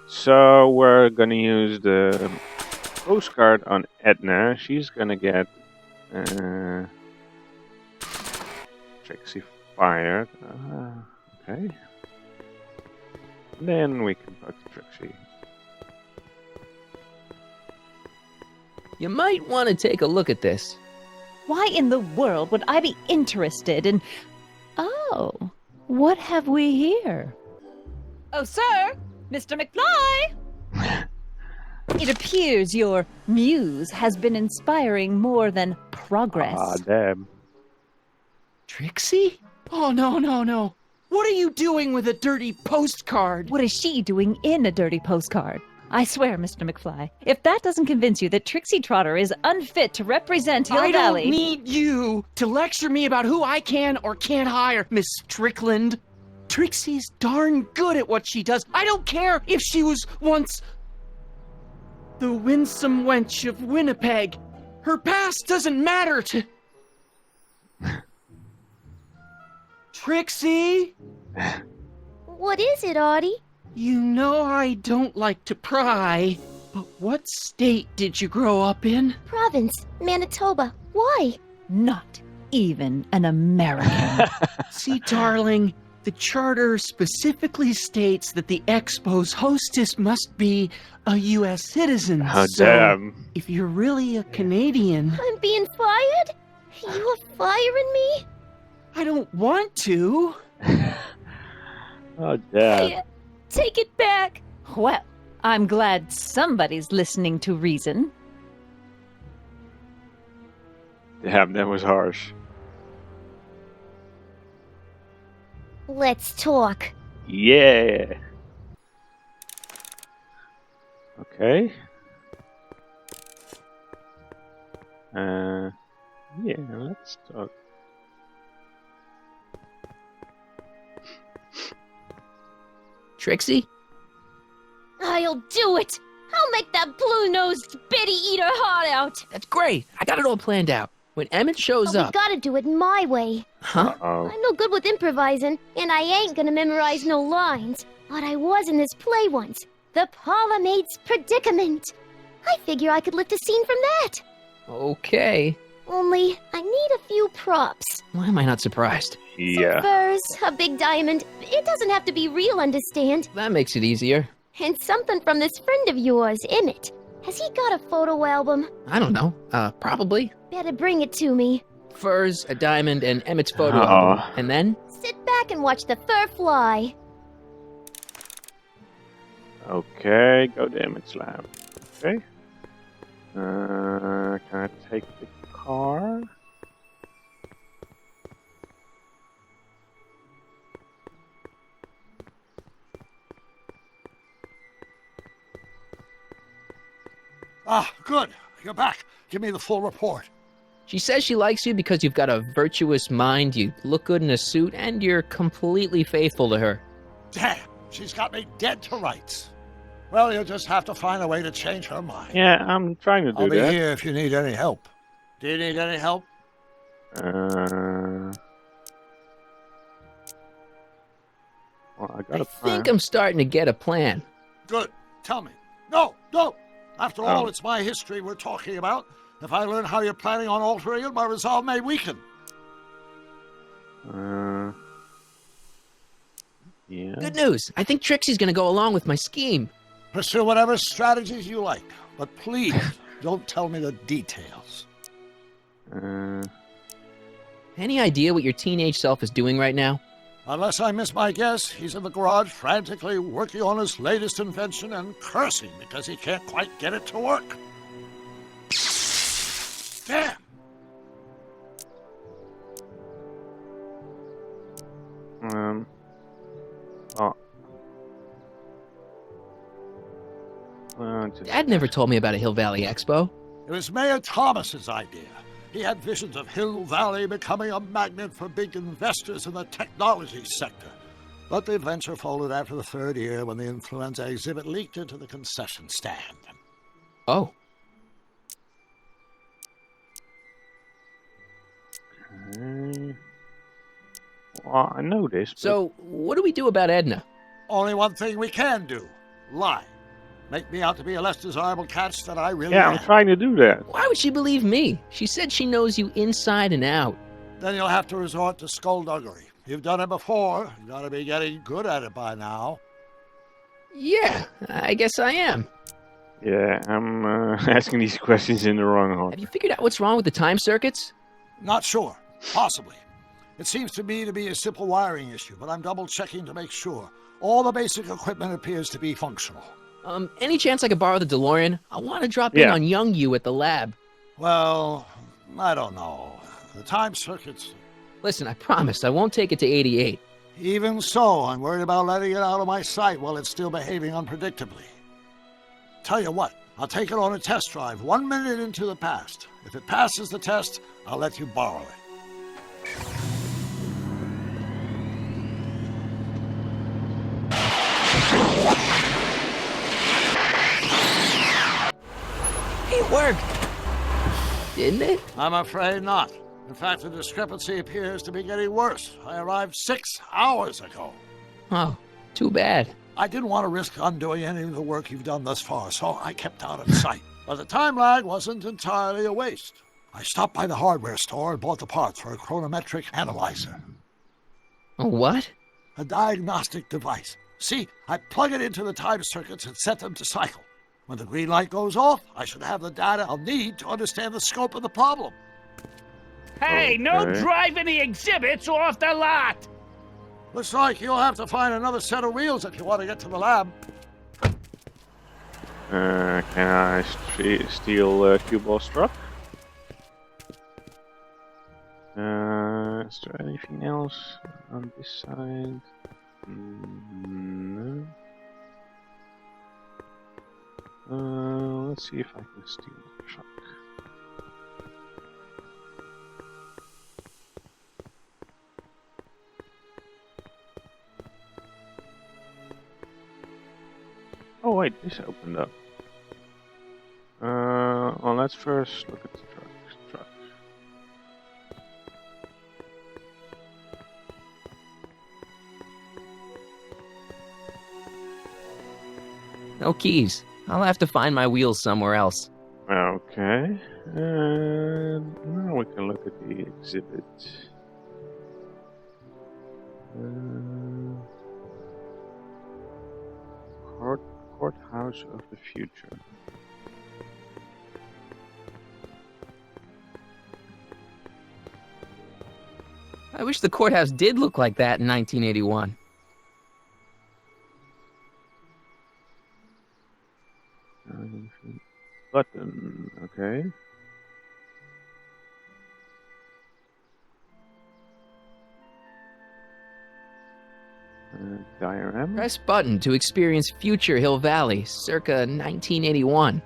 So we're gonna use the postcard on Edna. She's gonna get uh, Trixie fired. Okay. Then we can put Trixie. You might want to take a look at this. Why in the world would I be interested in... Oh, what have we here? Oh, sir! Mr. McFly! It appears your muse has been inspiring more than progress. Ah, damn. Trixie? Oh, no. What are you doing with a dirty postcard? What is she doing in a dirty postcard? I swear, Mr. McFly, if that doesn't convince you that Trixie Trotter is unfit to represent Hill I Valley... don't need you to lecture me about who I can or can't hire, Miss Strickland. Trixie's darn good at what she does. I don't care if she was once the winsome wench of Winnipeg. Her past doesn't matter to... Trixie? What is it, Audie? You know I don't like to pry, but what state did you grow up in? Province, Manitoba. Why? Not even an American. See, darling, the charter specifically states that the Expo's hostess must be a U.S. citizen. Oh, so damn. if you're really a Canadian, I'm being fired? You are firing me? I don't want to. Oh, damn. Hey, take it back. Well, I'm glad somebody's listening to reason. Damn, that was harsh. Let's talk. Yeah. Okay. Yeah, let's talk. Trixie? I'll do it. I'll make that blue-nosed bitty eat her heart out. That's great. I got it all planned out. When Emmett shows But we up... gotta do it my way. Huh? Oh. I'm no good with improvising, and I ain't gonna memorize no lines. But I was in this play once. The Parlor Maid's Predicament. I figure I could lift a scene from that. Okay. Only, I need a few props. Why am I not surprised? Yeah. Furs, a big diamond. It doesn't have to be real, understand? That makes it easier. And something from this friend of yours, Emmett. Has he got a photo album? I don't know. Probably. Better bring it to me. Furs, a diamond, and Emmett's photo Aw. album. And then? Sit back and watch the fur fly. Okay, go damage lab. Okay. Can I take the car? Ah, good. You're back. Give me the full report. She says she likes you because you've got a virtuous mind, you look good in a suit, and you're completely faithful to her. Damn, she's got me dead to rights. Well, you'll just have to find a way to change her mind. Yeah, I'm trying to do I'll be that. here if you need any help. Do you need any help? Well, I got I a plan. think I'm starting to get a plan. Good. Tell me. No, no. After all, Oh. it's my history we're talking about. If I learn how you're planning on altering it, my resolve may weaken. Yeah. Good news. I think Trixie's gonna go along with my scheme. Pursue whatever strategies you like, but please don't tell me the details. Any idea what your teenage self is doing right now? Unless I miss my guess, he's in the garage frantically working on his latest invention and cursing because he can't quite get it to work. Damn! Oh. Dad never told me about a Hill Valley Expo. It was Mayor Thomas's idea. He had visions of Hill Valley becoming a magnet for big investors in the technology sector. But the venture folded after the third year when the influenza exhibit leaked into the concession stand. Oh. Okay. I know this. So, what do we do about Edna? Only one thing we can do. Lie. Make me out to be a less desirable catch than I really Yeah, am. I'm trying to do that. Why would she believe me? She said she knows you inside and out. Then you'll have to resort to skullduggery. You've done it before. You gotta be getting good at it by now. Yeah, I guess I am. Yeah, I'm asking these questions in the wrong Have order. you figured out what's wrong with the time circuits? Not sure. Possibly. It seems to me to be a simple wiring issue, but I'm double-checking to make sure. All the basic equipment appears to be functional. Any chance I could borrow the DeLorean? I want to drop in Yeah. on young you at the lab. Well, I don't know. The time circuits... Listen, I promise I won't take it to 88. Even so, I'm worried about letting it out of my sight while it's still behaving unpredictably. Tell you what, I'll take it on a test drive 1 minute into the past. If it passes the test, I'll let you borrow it. It worked! Didn't it? I'm afraid not. In fact, the discrepancy appears to be getting worse. I arrived 6 hours ago. Oh, too bad. I didn't want to risk undoing any of the work you've done thus far, so I kept out of sight. But the time lag wasn't entirely a waste. I stopped by the hardware store and bought the parts for a chronometric analyzer. A what? A diagnostic device. See, I plug it into the time circuits and set them to cycle. When the green light goes off, I should have the data I'll need to understand the scope of the problem. Hey, no Okay. driving the exhibits off the lot! Looks like you'll have to find another set of wheels if you want to get to the lab. Can I steal Cue Ball's truck? Is there anything else on this side? No. Let's see if I can steal the truck. Oh wait, this opened up. Well, let's first look at the truck. No keys. I'll have to find my wheels somewhere else. Okay. Now we can look at the exhibit. Courthouse of the Future. I wish the courthouse did look like that in 1981. Button, okay. Diorama. Press button to experience future Hill Valley, circa 1981.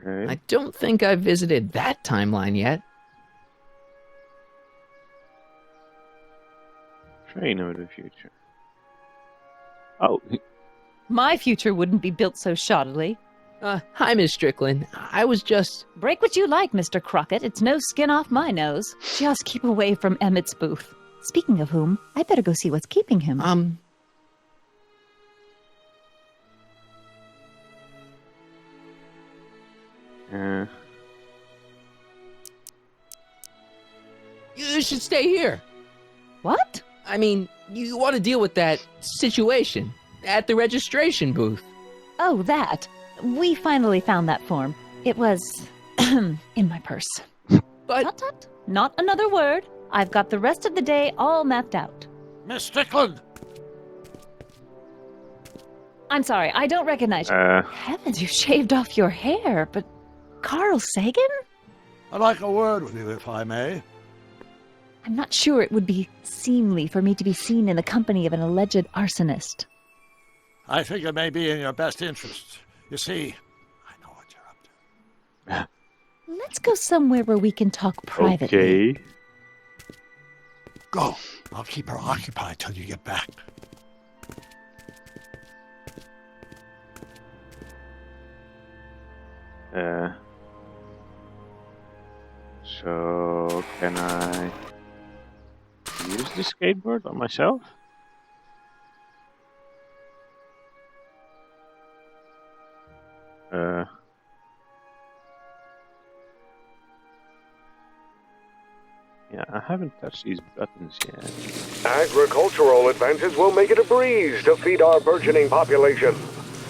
Okay. I don't think I've visited that timeline yet. Train of the Future. Oh, My future wouldn't be built so shoddily. Hi, Miss Strickland. I was just... Break what you like, Mr. Crockett. It's no skin off my nose. Just keep away from Emmett's booth. Speaking of whom, I better go see what's keeping him. You should stay here. What? I mean, you want to deal with that situation at the registration booth. Oh, that. We finally found that form. It was in my purse. But Tut tut. Not another word. I've got the rest of the day all mapped out. Miss Strickland! I'm sorry, I don't recognize you. Heavens, you shaved off your hair, but Carl Sagan? I'd like a word with you, if I may. I'm not sure it would be seemly for me to be seen in the company of an alleged arsonist. I think it may be in your best interest. You see, I know what you're up to. Let's go somewhere where we can talk privately. okay. Go. I'll keep her occupied till you get back. So can I use the skateboard on myself? I haven't touched these buttons yet. Agricultural advances will make it a breeze to feed our burgeoning population.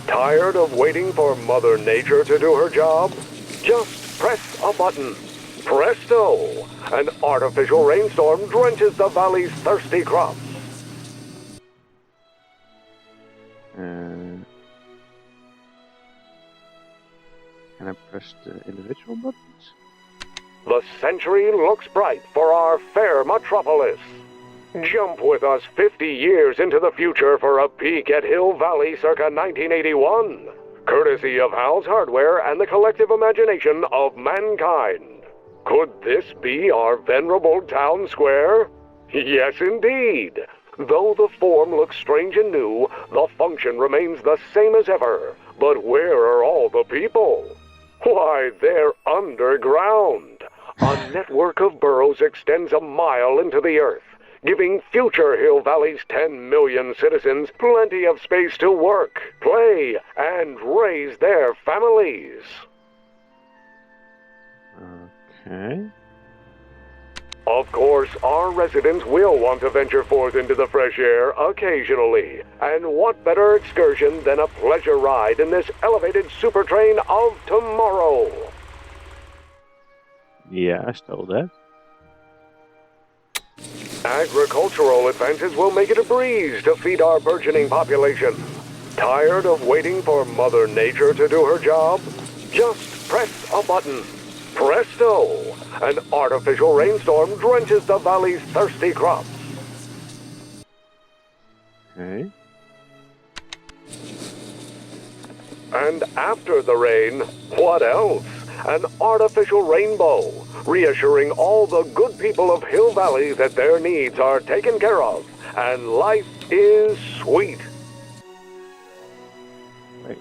Tired of waiting for Mother Nature to do her job? Just press a button. Presto! An artificial rainstorm drenches the valley's thirsty crops. Can I press the individual buttons? The century looks bright for our fair metropolis. Jump with us 50 years into the future for a peek at Hill Valley circa 1981. Courtesy of Hal's Hardware and the collective imagination of mankind. Could this be our venerable town square? Yes, indeed. Though the form looks strange and new, the function remains the same as ever. But where are all the people? Why, they're underground. A network of burrows extends a mile into the earth, giving future Hill Valley's 10 million citizens plenty of space to work, play, and raise their families. Okay. Of course, our residents will want to venture forth into the fresh air occasionally. And what better excursion than a pleasure ride in this elevated super train of tomorrow? Yeah, I stole that. Agricultural advances will make it a breeze to feed our burgeoning population. Tired of waiting for Mother Nature to do her job? Just press a button. Presto! An artificial rainstorm drenches the valley's thirsty crops. Okay. And after the rain, what else? An artificial rainbow, reassuring all the good people of Hill Valley that their needs are taken care of, and life is sweet. Wait.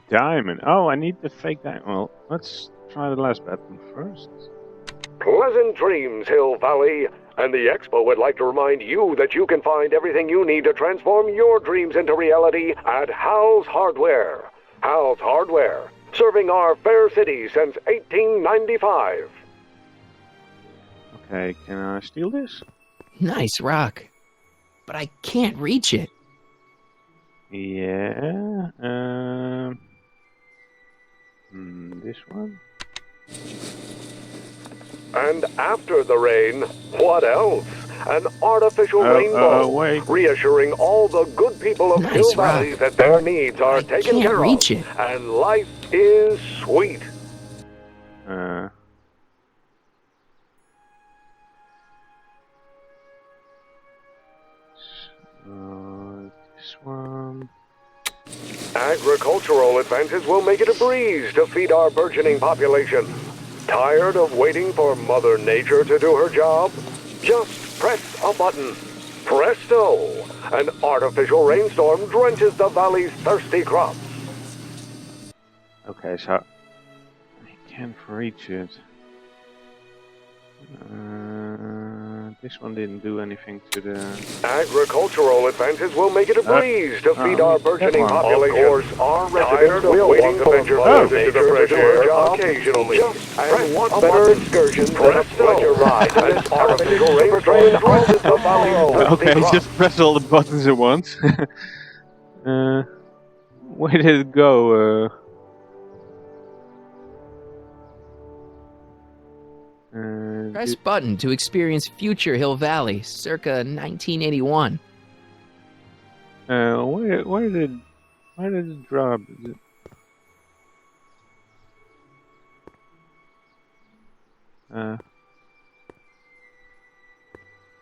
Diamond. Oh, I need the fake diamond. Well, let's try the last button first. Pleasant dreams, Hill Valley. And the Expo would like to remind you that you can find everything you need to transform your dreams into reality at Hal's Hardware. Hal's Hardware, serving our fair city since 1895. Okay, can I steal this? Nice rock. But I can't reach it. Yeah. This one? And after the rain, what else? An artificial rainbow, wait. reassuring all the good people of Nice Hill rock. Valley that their needs are I taken can't care reach of, it. and life is sweet. This one. Agricultural advances will make it a breeze to feed our burgeoning population. Tired of waiting for Mother Nature to do her job? Just press a button. Presto! An artificial rainstorm drenches the valley's thirsty crops. Okay, so I can't reach it. This one didn't do anything to the... Agricultural advances will make it a breeze to feed our burgeoning one. population. Of course, our residents will want to venture forth into the fresh air occasionally. And what better excursion than a pleasure ride in this artificial rainstorm drenches the valley's thirsty Okay, crops. just press all the buttons at once. Where did it go? Press button to experience future Hill Valley, circa 1981. Where did it drop? Is it...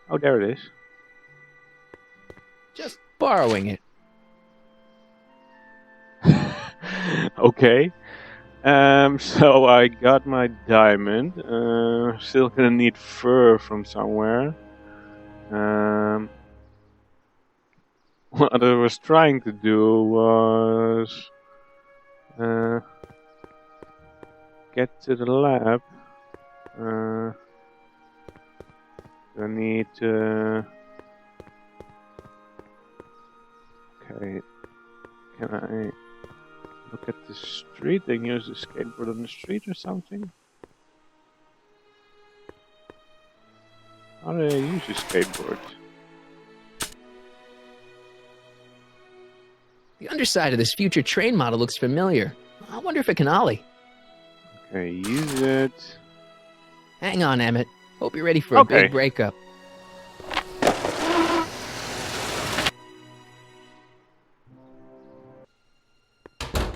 Oh, there it is. Just borrowing it. Okay. So I got my diamond. Still gonna need fur from somewhere. What I was trying to do was get to the lab. I need to... Okay. Can I look at the street and use the skateboard on the street or something? How do I use a skateboard? The underside of this future train model looks familiar. I wonder if it can ollie. Okay, use it. Hang on, Emmett. Hope you're ready for a Okay. big breakup.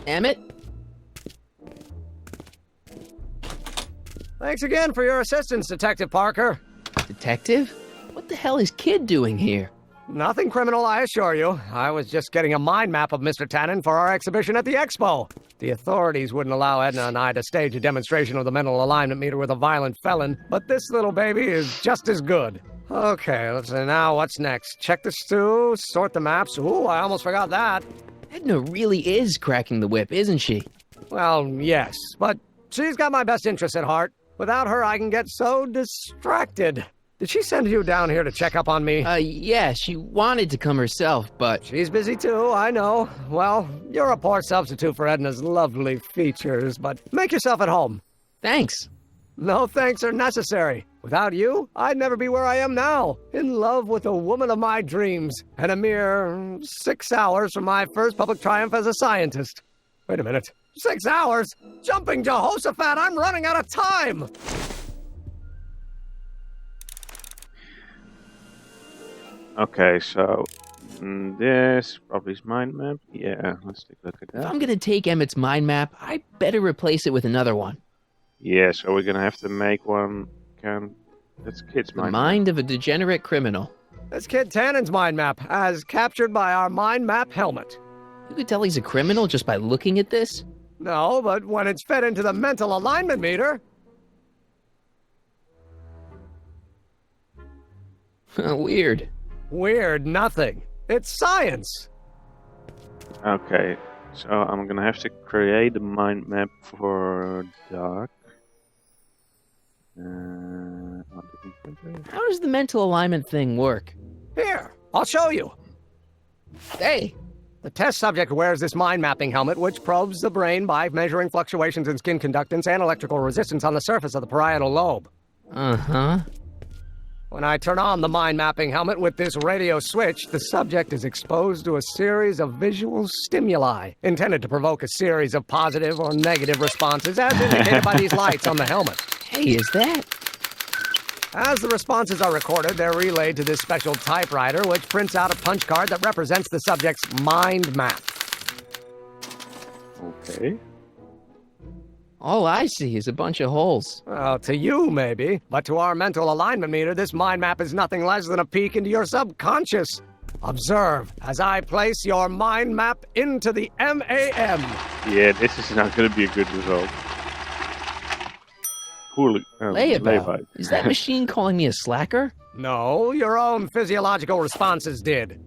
Emmett? Thanks again for your assistance, Detective Parker. Detective? What the hell is Kid doing here? Nothing criminal, I assure you. I was just getting a mind map of Mr. Tannen for our exhibition at the Expo. The authorities wouldn't allow Edna and I to stage a demonstration of the mental alignment meter with a violent felon, but this little baby is just as good. Okay, let's see now what's next. Check the stew, sort the maps. Ooh, I almost forgot that. Edna really is cracking the whip, isn't she? Well, yes, but she's got my best interests at heart. Without her, I can get so distracted. Did she send you down here to check up on me? Yeah, she wanted to come herself, but... She's busy too, I know. Well, you're a poor substitute for Edna's lovely features, but make yourself at home. Thanks. No thanks are necessary. Without you, I'd never be where I am now, in love with the woman of my dreams, and a mere 6 hours from my first public triumph as a scientist. Wait a minute. 6 hours? Jumping Jehoshaphat, I'm running out of time! Okay, so this probably is mind map. Yeah, let's take a look at If that. I'm gonna take Emmett's mind map, I better replace it with another one. Yeah, so we're gonna have to make one. That's Kid's The mind. mind of a degenerate criminal. That's Kid Tannen's mind map, as captured by our mind map helmet. You could tell he's a criminal just by looking at this? No, but when it's fed into the mental alignment meter... Weird. Weird nothing. It's science. Okay, so I'm gonna have to create a mind map for Doc. How does the mental alignment thing work? Here, I'll show you. Hey! The test subject wears this mind mapping helmet, which probes the brain by measuring fluctuations in skin conductance and electrical resistance on the surface of the parietal lobe. Uh-huh. When I turn on the mind mapping helmet with this radio switch, the subject is exposed to a series of visual stimuli intended to provoke a series of positive or negative responses, as indicated by these lights on the helmet. Hey, is that? As the responses are recorded, they're relayed to this special typewriter, which prints out a punch card that represents the subject's mind map. Okay. All I see is a bunch of holes. Well, to you, maybe, but to our mental alignment meter, this mind map is nothing less than a peek into your subconscious. Observe as I place your mind map into the MAM. Yeah, this is not gonna be a good result. Poorly. Layabelle. Is that machine calling me a slacker? No, your own physiological responses did.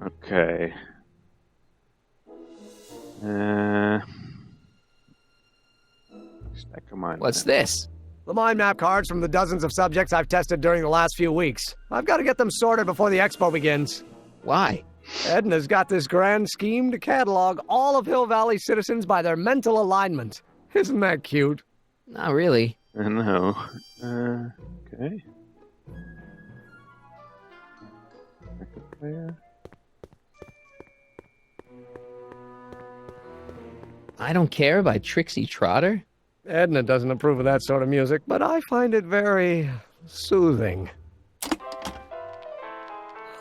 Okay. Stack of mind What's map. this? The mind map cards from the dozens of subjects I've tested during the last few weeks. I've got to get them sorted before the expo begins. Why? Edna's got this grand scheme to catalog all of Hill Valley citizens by their mental alignment. Isn't that cute? Not really. I know. Okay. Record player. I Don't Care by Trixie Trotter? Edna doesn't approve of that sort of music, but I find it very soothing.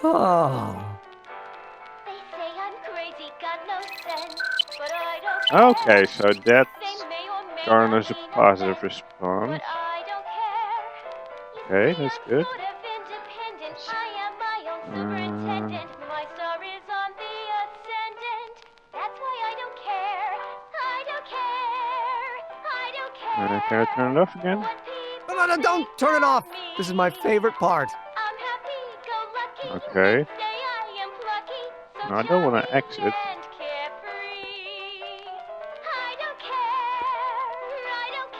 Oh. They say I'm crazy, got no sense, but I don't Okay, so that They may or may garners a not mean positive offense, response. but I don't care. You Okay, see, that's I'm good. sort of independent. I am my own superintendent. My star is on the ascendant. That's why I don't care. I don't care. I don't care. Can I turn it off again? What people No, don't turn it off. think of This is my me. favorite part. I'm happy-go-lucky. Okay. They say I am plucky, so No, I don't want to charming exit. and carefree. I don't care. I don't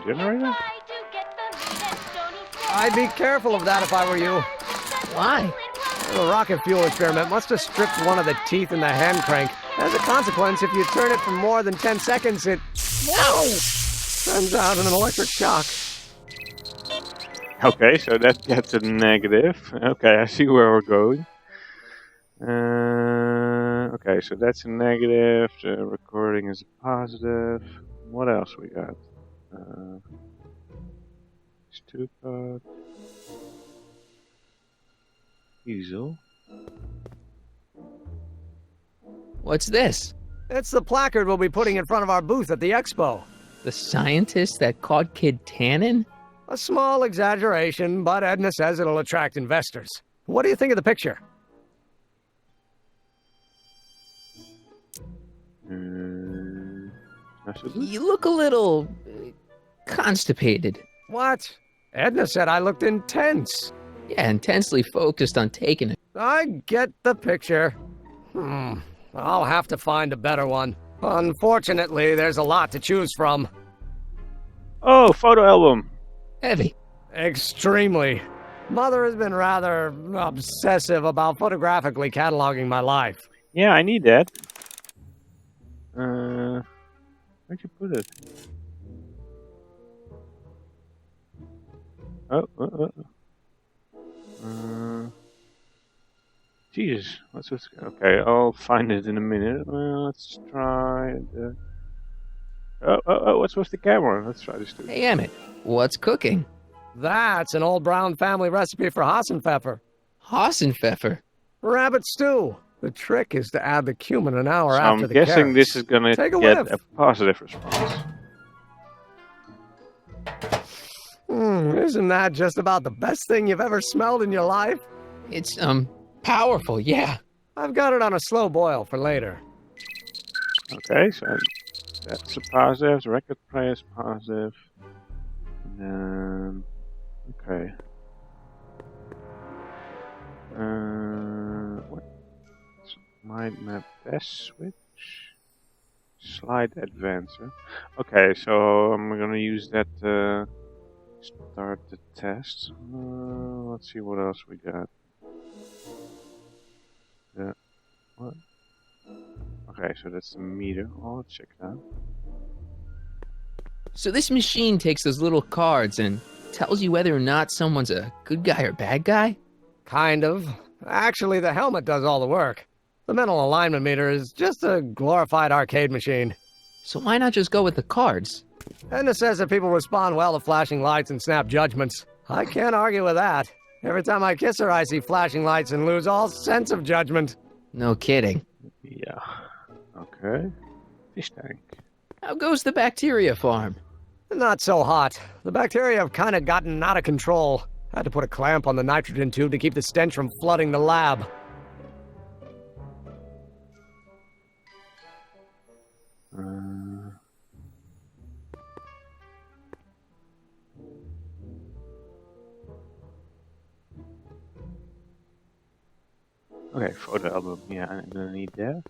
care. Generator? If I do get the meat and stony stone, I'd be careful of that if I were you. Why? The rocket fuel experiment must have stripped one of the teeth in the hand crank. As a consequence, if you turn it for more than 10 seconds, it sends out an electric shock. Okay, so that gets a negative. Okay, I see where we're going. Okay, so that's a negative. The recording is a positive. What else we got? Stupid. Easel. What's this? It's the placard we'll be putting in front of our booth at the expo. The scientist that caught Kid Tannen? A small exaggeration, but Edna says it'll attract investors. What do you think of the picture? Not so good. You look a little constipated. What? Edna said I looked intense. Yeah, intensely focused on taking it. I get the picture. I'll have to find a better one. Unfortunately, there's a lot to choose from. Oh, photo album. Heavy. Extremely. Mother has been rather obsessive about photographically cataloging my life. Yeah, I need that. Where'd you put it? Jesus, what's this? Okay, I'll find it in a minute. Let's try the. What's with the camera? Let's try this too. Hey, Emmett, what's cooking? That's an old Brown family recipe for Hassenpfeffer. Hassenpfeffer. Rabbit stew. The trick is to add the cumin an hour So after I'm the guessing carrots. this is gonna Take a get whiff. a positive response. Isn't that just about the best thing you've ever smelled in your life? It's, powerful, yeah. I've got it on a slow boil for later. Okay, so that's a positive. The record player is positive. And then, okay. What? Mind map S switch. Slide advancer. Okay, so I'm gonna use that to start the test. Let's see what else we got. What? Okay, so that's the meter. Oh, let's check it out. So this machine takes those little cards and tells you whether or not someone's a good guy or bad guy? Kind of. Actually, the helmet does all the work. The mental alignment meter is just a glorified arcade machine. So why not just go with the cards? Edna says that people respond well to flashing lights and snap judgments. I can't argue with that. Every time I kiss her, I see flashing lights and lose all sense of judgment. No kidding. Yeah. Okay. Fish tank. How goes the bacteria farm? Not so hot. The bacteria have kind of gotten out of control. Had to put a clamp on the nitrogen tube to keep the stench from flooding the lab. Okay, photo album. Yeah, I'm gonna need that.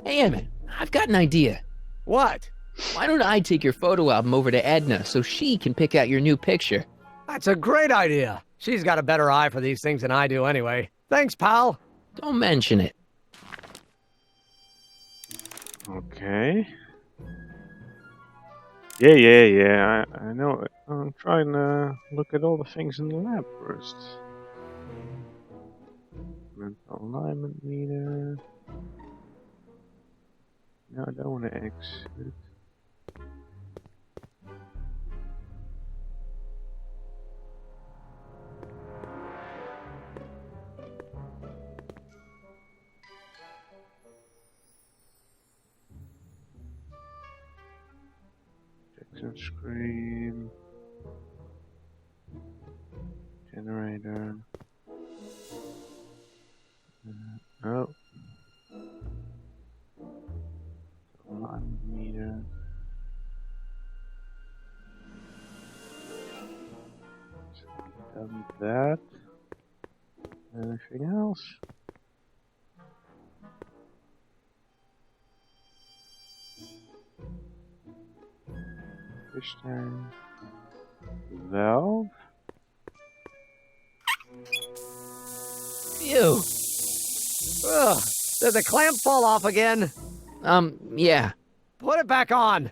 Hey, Emmett, I've got an idea. What? Why don't I take your photo album over to Edna so she can pick out your new picture? That's a great idea. She's got a better eye for these things than I do anyway. Thanks, pal. Don't mention it. Okay. Yeah. I know it. I'm trying to look at all the things in the lab first. Mental alignment meter. No, I don't want to exit. Projection screen. Generator. Oh. Alignment meter. So done that. Anything else? Fish tank. Valve. Ew. Ugh. Did the clamp fall off again? Yeah. Put it back on.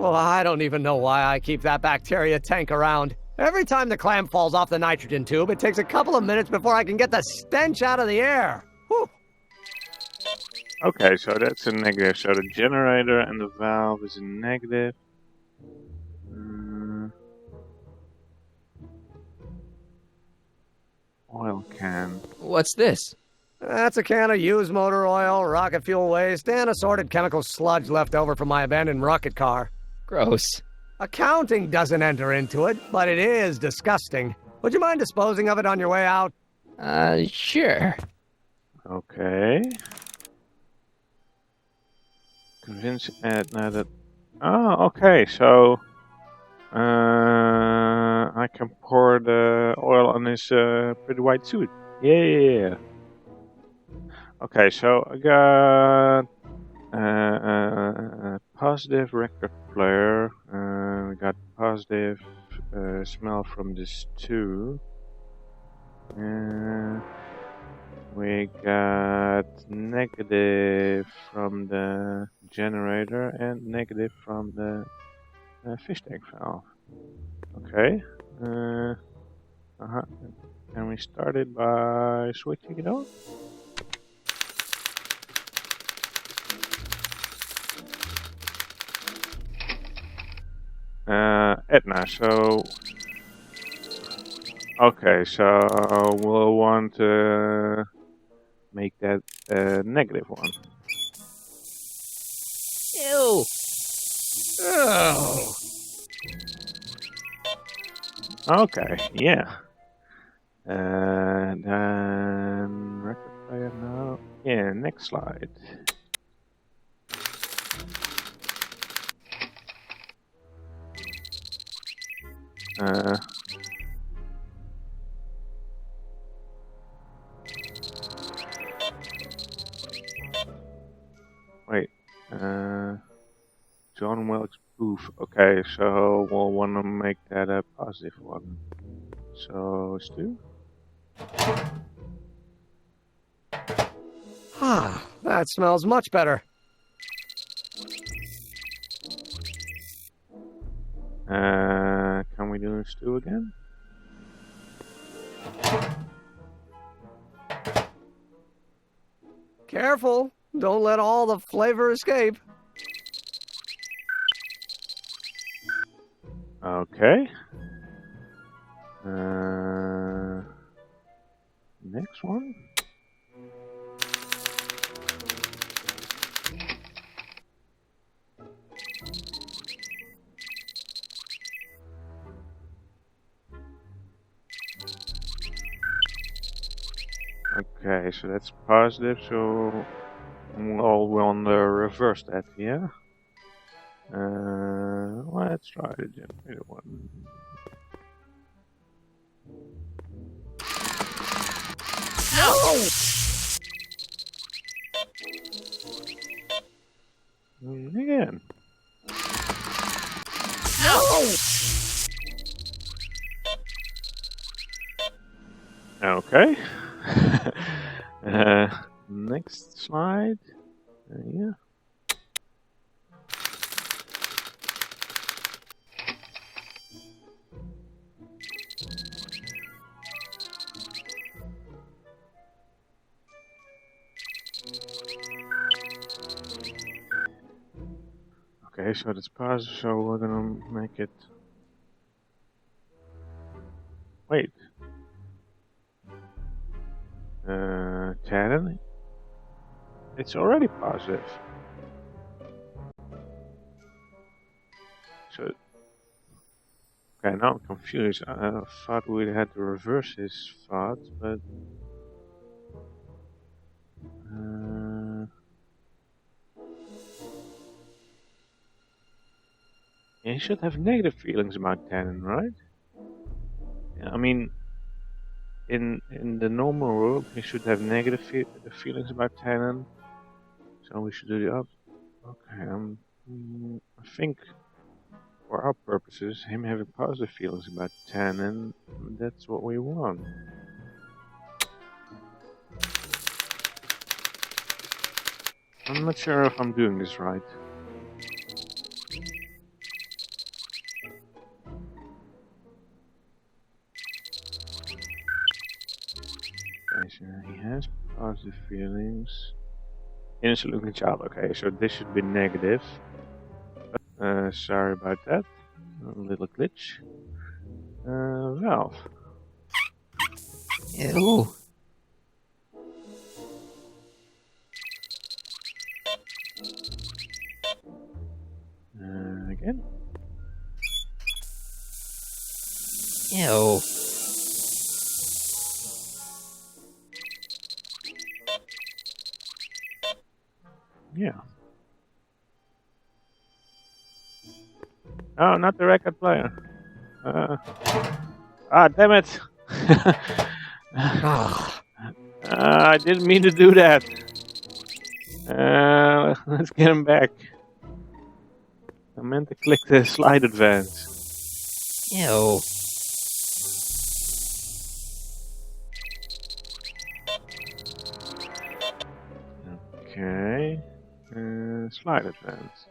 Oh, I don't even know why I keep that bacteria tank around. Every time the clam falls off the nitrogen tube, it takes a couple of minutes before I can get the stench out of the air. Whew. Okay, so that's a negative. So the generator and the valve is a negative. Oil can. What's this? That's a can of used motor oil, rocket fuel waste, and assorted chemical sludge left over from my abandoned rocket car. Gross. Accounting doesn't enter into it, but it is disgusting. Would you mind disposing of it on your way out? Sure. Okay. Convince Edna that... Oh, okay, so... I can pour the oil on his pretty white suit. Yeah. Okay, so I got positive record player. We got positive smell from this too. We got negative from the generator and negative from the fish tank valve. Okay. And we started by switching it on. Edna, so... Okay, so we'll want to make that a negative one. Ew. Oh. Okay, yeah. Then record player now. Yeah, next slide. Wait. John Wilkes Booth. Okay, so we'll want to make that a positive one. So, Stu? Ah, that smells much better. Can we do Stu again? Careful, don't let all the flavor escape. Okay. Next one. Okay, so that's positive, so we'll want to reverse that, yeah? Let's try the generator one. No! Again. No! Okay. Next slide. Yeah. Okay, so that's positive, so we're gonna make it... Wait. 10. It's already positive. So... Okay, now I'm confused. I thought we had to reverse his thought, but... Yeah, he should have negative feelings about Tannen, right? Yeah, I mean, in the normal world, he should have negative feelings about Tannen. So we should do the opposite. Okay, I think for our purposes, him having positive feelings about Tannen, that's what we want. I'm not sure if I'm doing this right. Positive feelings. Innocent looking child. Okay, so this should be negative. Sorry about that. A little glitch. Valve. Ew. Again. Ew. Yeah. Oh, not the record player. Damn it! Ah, I didn't mean to do that. Let's get him back. I meant to click the slide advance. Ew. Okay. Slide advance.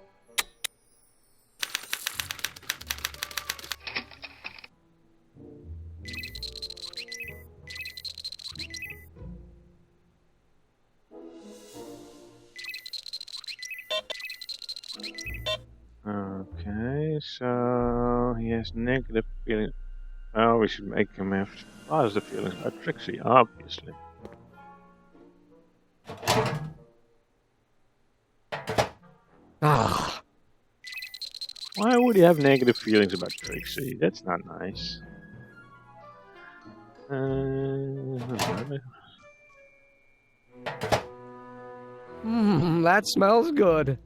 Okay, so he has negative feelings. Oh, we should make him have positive feelings about Trixie, obviously. ah. Why would he have negative feelings about Trixie? That's not nice. That smells good.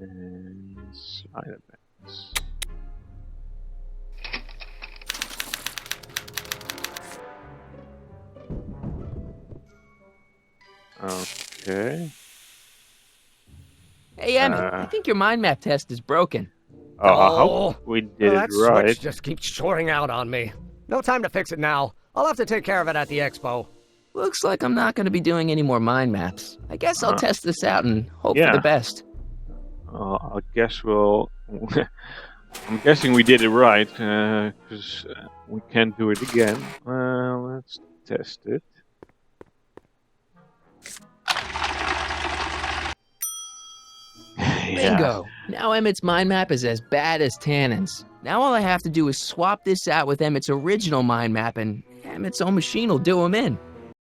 And slide advance. Okay. Hey, Emmett, I think your mind map test is broken. I hope we did that it right. switch just keeps shorting out on me. No time to fix it now. I'll have to take care of it at the expo. Looks like I'm not going to be doing any more mind maps. I guess I'll test this out and hope for yeah. the best. I guess we'll. I'm guessing we did it right, because we can't do it again. Let's test it. Bingo! Now Emmett's mind map is as bad as Tannen's. Now all I have to do is swap this out with Emmett's original mind map and Emmett's own machine will do him in.